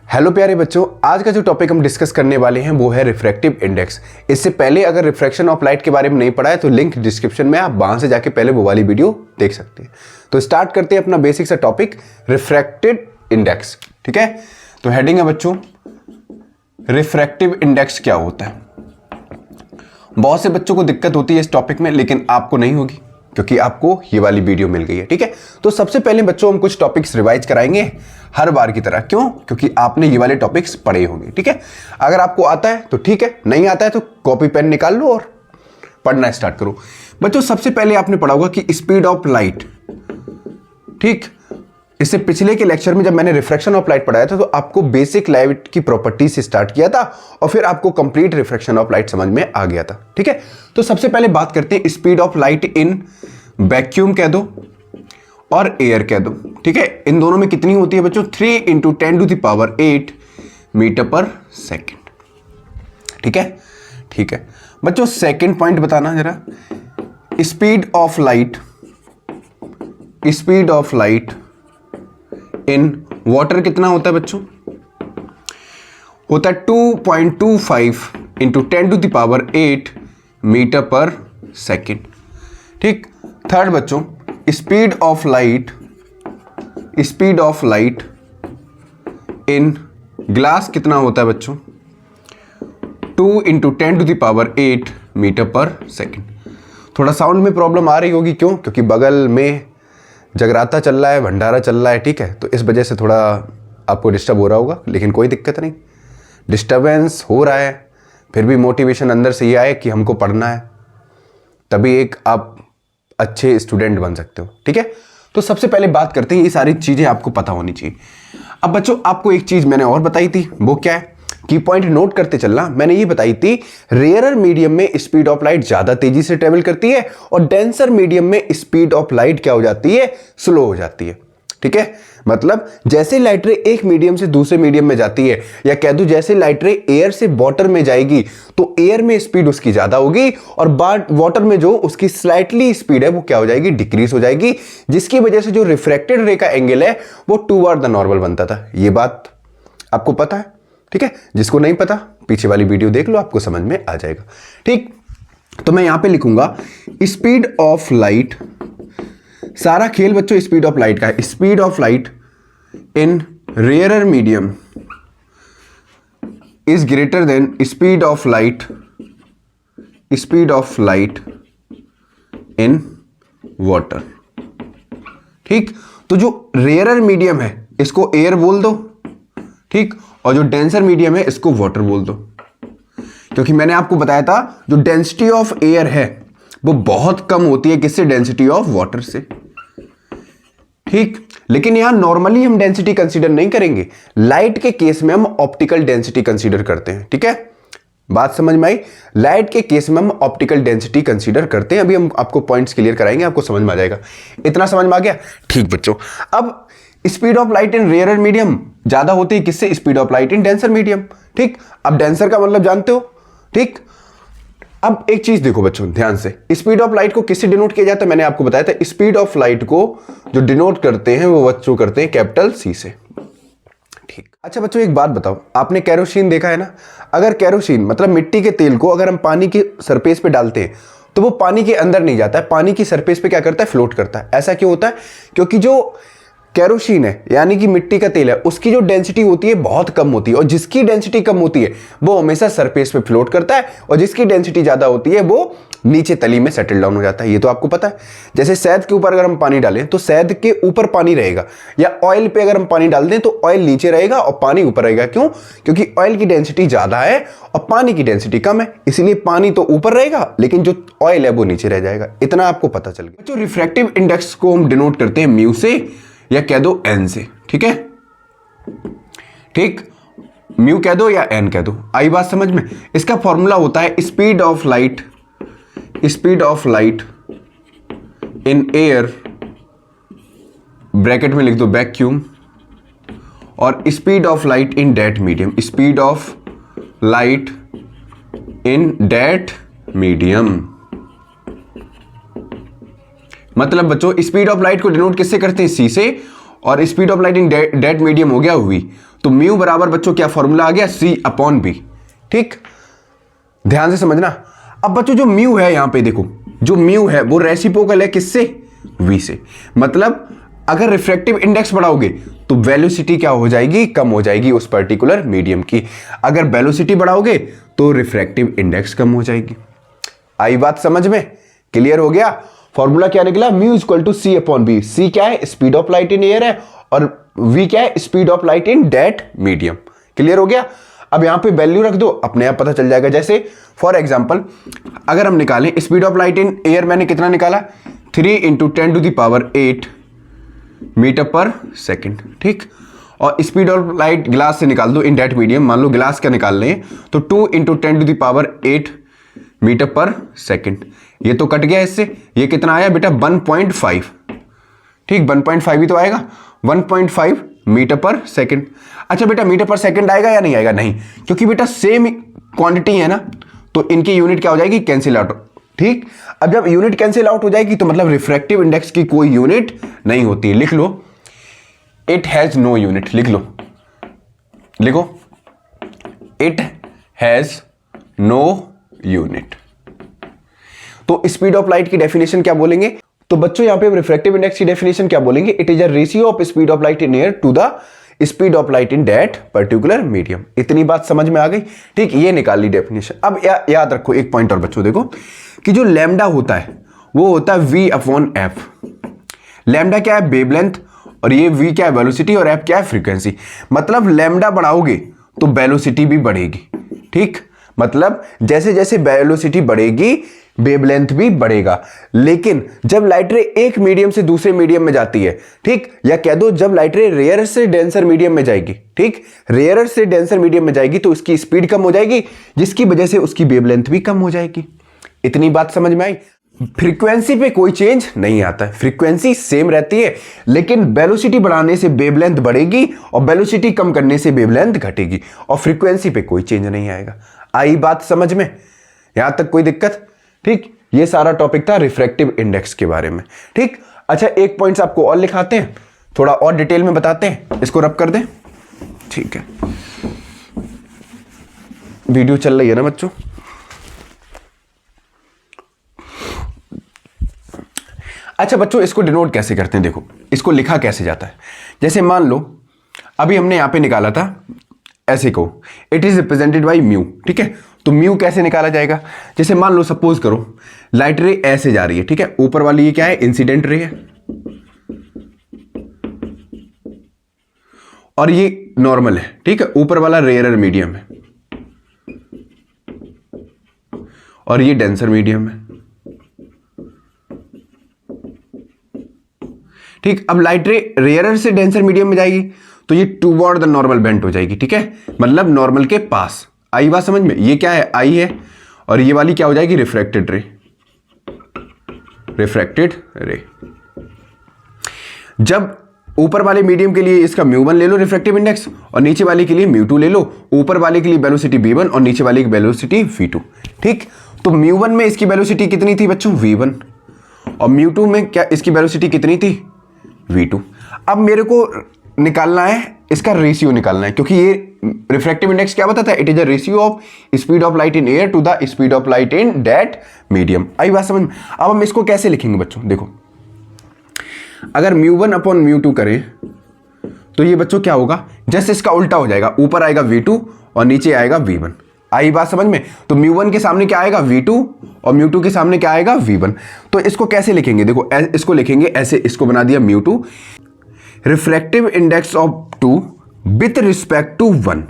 Hello प्यारे बच्चों, आज का जो टॉपिक हम डिस्कस करने वाले हैं वो है रिफ्रैक्टिव इंडेक्स। इससे पहले अगर रिफ्रैक्शन ऑफ लाइट के बारे में नहीं पढ़ा है तो लिंक डिस्क्रिप्शन में, आप वहां से जाके पहले वो वाली वीडियो देख सकते हैं। तो स्टार्ट करते हैं अपना बेसिक सा टॉपिक, रिफ्रैक्टिव इंडेक्स। ठीक है, तो हेडिंग है बच्चों, रिफ्रैक्टिव इंडेक्स क्या होता है। बहुत से बच्चों को दिक्कत होती है इस टॉपिक में, लेकिन आपको नहीं होगी क्योंकि आपको ये वाली वीडियो मिल गई है। ठीक है, तो सबसे पहले बच्चों हम कुछ टॉपिक्स रिवाइज कराएंगे हर बार की तरह। क्यों? क्योंकि आपने ये वाले टॉपिक्स पढ़े होंगे। ठीक है, अगर आपको आता है तो ठीक है, नहीं आता है तो कॉपी पेन निकाल लो और पढ़ना स्टार्ट करो। बच्चों सबसे पहले आपने पढ़ा होगा कि स्पीड ऑफ लाइट। ठीक, इससे पिछले के लेक्चर में जब मैंने रिफ्रैक्शन ऑफ लाइट पढ़ाया था तो आपको बेसिक लाइट की प्रॉपर्टी से स्टार्ट किया था और फिर आपको कंप्लीट रिफ्रैक्शन ऑफ लाइट समझ में आ गया था। ठीक है, तो सबसे पहले बात करते हैं speed of light in vacuum कह दो और एयर कह दो। ठीक है, इन दोनों में कितनी होती है बच्चों? 3 × 10⁸ मीटर पर सेकेंड। ठीक है, ठीक है बच्चों, सेकेंड पॉइंट बताना जरा। Speed of light, speed of light in water कितना होता है बच्चों? होता है 2.25 × 10⁸ मीटर पर सेकेंड। ठीक, थर्ड बच्चों, speed of light, speed of light in glass कितना होता है बच्चों? 2 × 10⁸ मीटर पर सेकेंड। थोड़ा साउंड में प्रॉब्लम आ रही होगी, क्यों? क्योंकि बगल में जगराता चल रहा है, भंडारा चल रहा है। ठीक है, तो इस वजह से थोड़ा आपको डिस्टर्ब हो रहा होगा, लेकिन कोई दिक्कत नहीं, डिस्टर्बेंस हो रहा है फिर भी मोटिवेशन अंदर से ये आए कि हमको पढ़ना है, तभी एक आप अच्छे स्टूडेंट बन सकते हो। ठीक है, तो सबसे पहले बात करते हैं, ये सारी चीजें आपको पता होनी चाहिए। अब बच्चों आपको एक चीज मैंने और बताई थी, वो क्या है? की पॉइंट नोट करते चलना। मैंने ये बताई थी रेयरर मीडियम में स्पीड ऑफ लाइट ज्यादा तेजी से ट्रेवल करती है और डेंसर मीडियम में स्पीड ऑफ लाइट क्या हो जाती है? स्लो हो जाती है। ठीक है, मतलब जैसे लाइट रे एक मीडियम से दूसरे मीडियम में जाती है, या कह दूं जैसे लाइट रे एयर से वाटर में जाएगी तो एयर में स्पीड उसकी ज्यादा होगी और वाटर में जो उसकी स्लाइटली स्पीड है वो क्या हो जाएगी? डिक्रीज हो जाएगी, जिसकी वजह से जो रिफ्रैक्टेड रे का एंगल है वो टूवर्ड द नॉर्मल बनता था। ये बात आपको पता है? ठीक है, जिसको नहीं पता पीछे वाली वीडियो देख लो, आपको समझ में आ जाएगा। ठीक, तो मैं यहां पे लिखूंगा स्पीड ऑफ लाइट, सारा खेल बच्चों स्पीड ऑफ लाइट का है। Speed of light in rarer medium is greater than speed of light, speed of light in water. ठीक, तो जो रेयरर मीडियम है इसको एयर बोल दो, ठीक, और जो डेंसर मीडियम है इसको वाटर बोल दो, क्योंकि मैंने आपको बताया था जो डेंसिटी ऑफ एयर है वो बहुत कम होती है किससे? डेंसिटी ऑफ वाटर से। ठीक, लेकिन यहां नॉर्मली हम डेंसिटी कंसीडर नहीं करेंगे, लाइट के केस में हम ऑप्टिकल डेंसिटी कंसीडर करते हैं। ठीक है, बात समझ में आई? लाइट के केस में हम ऑप्टिकल डेंसिटी कंसीडर करते हैं। अभी हम आपको पॉइंट्स क्लियर कराएंगे, आपको समझ में आ जाएगा। इतना समझ में आ गया? ठीक बच्चों, अब speed of light in rarer medium ज्यादा होती है किससे? Speed of light in denser medium. ठीक, अब डेंसर का मतलब जानते हो। ठीक, अब एक चीज देखो बच्चों ध्यान से, स्पीड ऑफ लाइट को किससे डिनोट किया जाता है? मैंने आपको बताया था स्पीड ऑफ लाइट को जो डिनोट करते हैं वो बच्चों करते हैं कैपिटल सी से। ठीक, अच्छा बच्चों एक बात बताओ, आपने केरोसिन देखा है ना? अगर केरोसिन मतलब मिट्टी के तेल को अगर हम पानी के सरफेस पे डालते हैं तो वो पानी के अंदर नहीं जाता है, पानी की सरफेस पे क्या करता है? फ्लोट करता है। ऐसा क्यों होता है? क्योंकि जो केरोसिन है यानी कि मिट्टी का तेल है, उसकी जो डेंसिटी होती है बहुत कम होती है, और जिसकी डेंसिटी कम होती है वो हमेशा सरफेस पे फ्लोट करता है, और जिसकी डेंसिटी ज्यादा होती है वो नीचे तली में सेटल डाउन हो जाता है। ये तो आपको पता है। जैसे शहद के ऊपर अगर हम पानी डालें तो शहद के ऊपर पानी रहेगा, या ऑयल पे अगर हम पानी डाल दें तो ऑयल नीचे रहेगा और पानी ऊपर रहेगा। क्यों? क्योंकि ऑयल की डेंसिटी ज्यादा है और पानी की डेंसिटी कम है, इसलिए पानी तो ऊपर रहेगा लेकिन जो ऑयल है वो नीचे रह जाएगा। इतना आपको पता चल गया। जो रिफ्रैक्टिव इंडेक्स को हम डिनोट करते हैं म्यू से या कह दो एन से। ठीक है, ठीक, म्यू कह दो या एन कह दो, आई बात समझ में? इसका फॉर्मूला होता है speed of light, speed of light in air, bracket में लिख दो वैक्यूम, और speed of light in that medium, speed of light in that medium. मतलब बच्चों स्पीड ऑफ लाइट को डिनोट किससे करते हैं? सी से, और speed of light in that medium हो गया हुई, तो म्यू बराबर बच्चों क्या फॉर्मूला आ गया, C/B। ठीक, ध्यान से समझना। अब बच्चों जो म्यू है यहां पे देखो, जो म्यू है वो रेसिप्रोकल है किससे, V से। मतलब अगर रिफ्रैक्टिव इंडेक्स बढ़ाओगे तो वेलोसिटी क्या हो जाएगी, कम हो जाएगी उस पर्टिकुलर मीडियम की। अगर वेलोसिटी बढ़ाओगे तो रिफ्रैक्टिव इंडेक्स कम हो जाएगी। आई बात समझ में, क्लियर हो गया। फॉर्मूला क्या निकला, mu equal to C/B। C क्या है, speed of light in air है, और V क्या है, speed of light in that medium. Clear हो गया। अब यहां पे वैल्यू रख दो, अपने आप पता चल जाएगा। जैसे फॉर एग्जांपल अगर हम निकालें speed of light in air, मैंने कितना निकाला, 3 × 10⁸ मीटर पर सेकेंड। ठीक, और स्पीड ऑफ लाइट ग्लास से निकाल दो इन दैट मीडियम, मान लो ग्लास का निकाल लें तो 2 × 10⁸ मीटर पर सेकेंड। ये तो कट गया इससे, ये कितना आया बेटा, 1.5। ठीक, 1.5 ही तो आएगा, 1.5 मीटर पर सेकेंड। अच्छा बेटा मीटर पर सेकेंड आएगा या नहीं आएगा, नहीं, क्योंकि बेटा सेम क्वांटिटी है ना, तो इनकी यूनिट क्या हो जाएगी, कैंसिल आउट। ठीक, अब जब यूनिट कैंसिल आउट हो जाएगी तो मतलब रिफ्रैक्टिव इंडेक्स की कोई यूनिट नहीं होती। लिख लो, इट हैज नो यूनिट। लिख लो, लिखो, इट हैज नो यूनिट। तो स्पीड ऑफ लाइट की डेफिनेशन क्या बोलेंगे, तो बच्चों यहां पे रिफ्रैक्टिव इंडेक्स की डेफिनेशन क्या बोलेंगे, it is a ratio of speed of light in air to the speed of light in that particular medium. इतनी बात समझ में आ गई। ठीक, ये निकाल ली डेफिनेशन। अब याद रखो एक पॉइंट और बच्चों, देखो कि जो लैम्डा होता है वो होता है V/F। लैम्डा क्या है, वेवलेंथ, और ये V क्या है, वेलोसिटी, और F क्या है, फ्रीक्वेंसी। मतलब लैम्डा बढ़ाओगे तो वेलोसिटी भी बढ़ेगी। ठीक, मतलब जैसे जैसे वेलोसिटी बढ़ेगी वेवलेंथ भी बढ़ेगा। लेकिन जब लाइट रे एक मीडियम से दूसरे मीडियम में जाती है, ठीक, या कह दो जब लाइट रे रेयर से डेंसर मीडियम में जाएगी, ठीक, रेयर से डेंसर मीडियम में जाएगी तो उसकी स्पीड कम हो जाएगी, जिसकी वजह से उसकी वेवलेंथ भी कम हो जाएगी। इतनी बात समझ में आई। फ्रीक्वेंसी पे कोई चेंज नहीं आता है, फ्रीक्वेंसी सेम रहती है, लेकिन वेलोसिटी बढ़ाने से वेवलेंथ बढ़ेगी और वेलोसिटी कम करने से वेवलेंथ घटेगी, और फ्रीक्वेंसी पे कोई चेंज नहीं आएगा। आई बात समझ में, यहां तक कोई दिक्कत। ठीक, ये सारा टॉपिक था रिफ्रैक्टिव इंडेक्स के बारे में। ठीक, अच्छा एक पॉइंट्स आपको और लिखाते हैं, थोड़ा और डिटेल में बताते हैं, इसको रब कर दें। ठीक है, वीडियो चल रही है ना बच्चों। अच्छा बच्चों, इसको डिनोट कैसे करते हैं, देखो इसको लिखा कैसे जाता है। जैसे मान लो अभी हमने यहां पे निकाला था ऐसे को, it is represented by mu. ठीक है, तो म्यू कैसे निकाला जाएगा, जैसे मान लो सपोज करो लाइट रे ऐसे जा रही है, ठीक है, ऊपर वाली ये क्या है, इंसिडेंट रे है, और ये नॉर्मल है। ठीक है, ऊपर वाला रेयरर मीडियम है और ये डेंसर मीडियम है। ठीक, अब लाइट रे रेयरर से डेंसर मीडियम में जाएगी तो ये टूवर्ड द नॉर्मल बेंट हो जाएगी। ठीक है, मतलब नॉर्मल के पास। आई बात समझ में, ये क्या है, आई है, और ये वाली क्या हो जाएगी, रिफ्रैक्टेड रे। रिफ्रैक्टेड रे। जब ऊपर वाले मीडियम के लिए इसका μ1 ले लो रिफ्रैक्टिव इंडेक्स, और नीचे वाले के लिए μ2 ले लो। ऊपर वाले के लिए वेलोसिटी v1 और नीचे वाले की वेलोसिटी v2। ठीक, तो μ1 में इसकी वेलोसिटी कितनी थी बच्चों, v1, और μ2 में क्या इसकी वेलोसिटी कितनी थी, v2। अब मेरे को निकालना है इसका रेशियो निकालना है, क्योंकि ये रिफ्रैक्टिव इंडेक्स क्या बताता है, it is a ratio of speed of light in air to the speed of light in that medium. आई बात समझ में। अब हम इसको कैसे लिखेंगे बच्चों, देखो अगर μ1/μ2 करें तो ये बच्चों क्या होगा, जस्ट इसका उल्टा हो जाएगा, ऊपर आएगा v2 और नीचे आएगा v1। आई बात समझ में। तो μ1 के सामने क्या आएगा, v2, और μ2 के सामने क्या आएगा, v1। तो इसको कैसे लिखेंगे, देखो इसको लिखेंगे ऐसे, इसको बना दिया μ2, refractive index of 2 with respect to 1।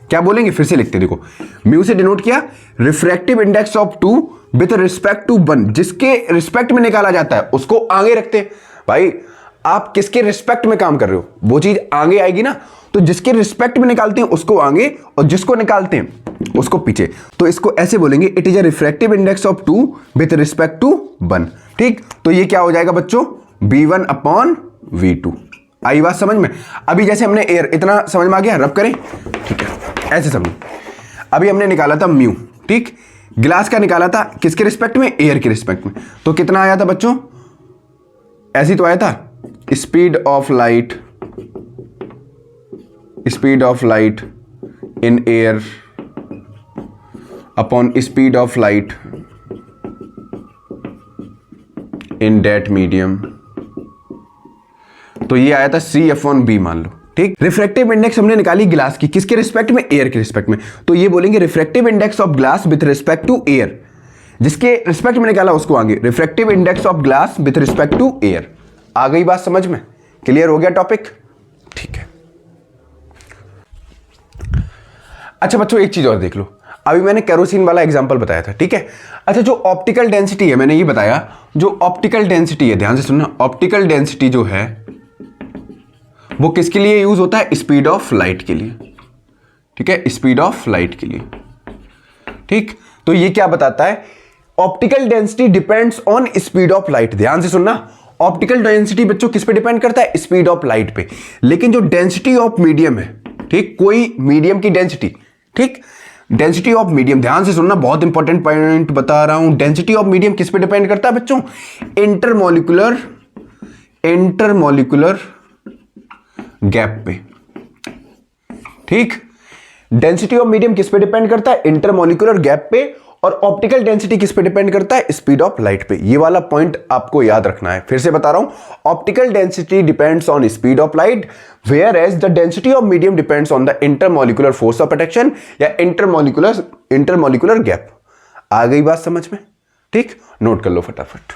क्या बोलेंगे, फिर से लिखते हैं, देखो म्यू से डिनोट किया, refractive index of 2 with respect to 1। जिसके रिस्पेक्ट में निकाला जाता है उसको आगे रखते हैं। भाई आप किसके रिस्पेक्ट में काम कर रहे हो, वो चीज आगे आएगी ना, तो जिसके रिस्पेक्ट में निकालते हैं उसको आगे, और जिसको निकालते हैं उसको पीछे। तो इसको ऐसे बोलेंगे, it is a refractive index of 2 with respect to 1। ठीक, तो ये क्या हो जाएगा बच्चों, v1/v2। आई बात समझ में। अभी जैसे हमने एयर, इतना समझ में आ गया, रब करें। ठीक है, ऐसे समझो, अभी हमने निकाला था म्यू, ठीक, ग्लास का निकाला था किसके रिस्पेक्ट में, एयर के रिस्पेक्ट में। तो कितना आया था बच्चों, ऐसी तो आया था, speed of light speed of light in air upon speed of light in that medium, तो ये आया था C/B मान लो, ठीक। रिफ्रैक्टिव इंडेक्स हमने निकाली ग्लास की, किसके रिस्पेक्ट में? एयर के रिस्पेक्ट में। तो ये बोलेंगे refractive index of glass with respect to air, जिसके रिस्पेक्ट में निकाला उसको आगे refractive index of glass with respect to air. आ गई बात समझ में? क्लियर हो गया टॉपिक? ठीक है। अच्छा बच्चों एक चीज और देख लो, अभी मैंने केरोसिन वाला एग्जांपल बताया था, ठीक है। अच्छा जो ऑप्टिकल डेंसिटी है, मैंने ये बताया जो ऑप्टिकल डेंसिटी है, ध्यान से सुनना, ऑप्टिकल डेंसिटी जो है वो किसके लिए यूज होता है? स्पीड ऑफ लाइट के लिए, ठीक है, स्पीड ऑफ लाइट के लिए, ठीक। तो ये क्या बताता है? Optical density depends on speed of light. ध्यान से सुनना, ऑप्टिकल डेंसिटी बच्चों किस पे डिपेंड करता है? स्पीड ऑफ लाइट पे। लेकिन जो डेंसिटी ऑफ मीडियम है, ठीक, कोई मीडियम की डेंसिटी, ठीक, डेंसिटी ऑफ मीडियम, ध्यान से सुनना, बहुत इंपॉर्टेंट पॉइंट बता रहा हूं। डेंसिटी ऑफ मीडियम किस पे डिपेंड करता है बच्चों? इंटरमॉलिक्यूलर गैप पे, ठीक। डेंसिटी ऑफ मीडियम किस पे डिपेंड करता है? इंटरमॉलिक्यूलर गैप पे। और ऑप्टिकल डेंसिटी किस पे डिपेंड करता है? स्पीड ऑफ लाइट पे। ये वाला पॉइंट आपको याद रखना है। फिर से बता रहा हूं, optical density depends on speed of light, whereas the density of medium depends on the intermolecular force of attraction या इंटरमॉलिक्यूलर गैप। आ गई बात समझ में? ठीक, नोट कर लो फटाफट।